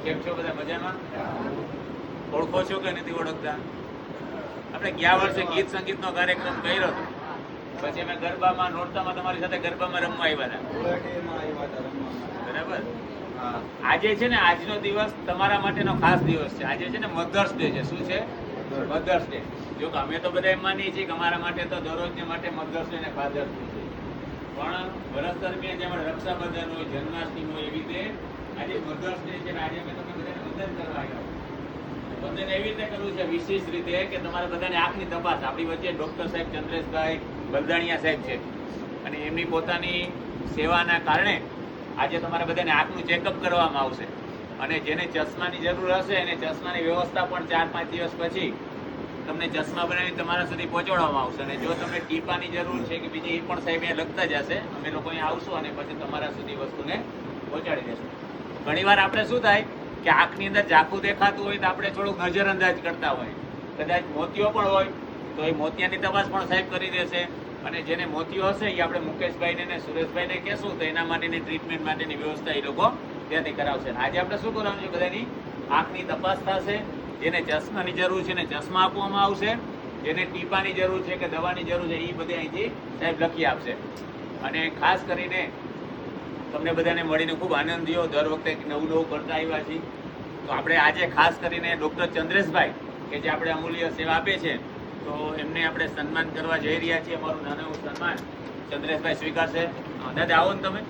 કેમ છો બધા મજામાં? ઓળખો છો કે નથી ઓળખતા? આપણે ગયા વર્ષે ગીત સંગીતનો કાર્યક્રમ કર્યો હતો, પછી અમે ગરબામાં નોરતામાં તમારી સાથે ગરબામાં રમવા આવ્યા હતા, બરાબર? આજે છે ને, આજનો દિવસ તમારા માટેનો ખાસ દિવસ છે. આજે છે ને મધર્સ ડે છે. શું છે? Mother's Day. જો કે અમે તો બધા એમ માનીએ છીએ કે અમારા માટે તો દરરોજને માટે મધર્સ ડે અને ફાધર્સ ડે છે, પણ વર્ષ દરમિયાન જેમ રક્ષાબંધન હોય, જન્માષ્ટમી હોય, એવી રીતે આજે મધર્સ ડે છે. આજે અમે તમને બધાને વંદન કરવા આવ્યા. વંદન એવી રીતે કરવું છે વિશેષ રીતે કે તમારે બધાને આંખની તપાસ. આપણી વચ્ચે ડોક્ટર સાહેબ ચંદ્રેશભાઈ બલદાણિયા સાહેબ છે, અને એમની પોતાની સેવાના કારણે આજે તમારે બધાને આંખનું ચેકઅપ કરવામાં આવશે. અને જેને ચશ્માની જરૂર હશે એને ચશ્માની વ્યવસ્થા પણ 4-5 દિવસ પછી તમને ચશ્મા બનાવી તમારા સુધી પહોંચાડવામાં આવશે. અને જો તમને ટીપાની જરૂર છે કે બીજી, એ પણ સાહેબ અહીંયા લખતા જ હશે. અમે લોકો અહીંયા આવશું અને પછી તમારા સુધી વસ્તુને પહોંચાડી દેશું. ઘણીવાર આપણે શું થાય કે આંખની અંદર ઝાંખું દેખાતું હોય તો આપણે થોડુંક નજરઅંદાજ કરતા હોય. કદાચ મોતિયો પણ હોય તો એ મોતિયાની તપાસ પણ સાહેબ કરી દેશે. અને જેને મોતિયો હશે એ આપણે મુકેશભાઈને ને સુરેશભાઈને કહેશું તો એના માટેની ટ્રીટમેન્ટ માટેની વ્યવસ્થા એ લોકો ત્યાંથી કરાવશે. આજે આપણે શું કરવાનું છે? બધાની આંખની તપાસ થશે. જેને ચશ્માની જરૂર છે ને ચશ્મા આપવામાં આવશે. જેને ટીપાની જરૂર છે કે દવાની જરૂર છે એ બધે અહીંથી સાહેબ લખી આપશે. અને ખાસ કરીને તમને બધાને મળીને ખૂબ આનંદ થયો. દર વખતે નવું કરતા આવ્યા છીએ. તો આપણે આજે ખાસ કરીને ડૉક્ટર ચંદ્રેશભાઈ કે જે આપણે અમૂલ્ય સેવા આપે છે, તો એમને આપણે સન્માન કરવા જઈ રહ્યા છીએ. અમારું નાનું એવું સન્માન ચંદ્રેશભાઈ સ્વીકારશે. દાદા આવો ને તમે.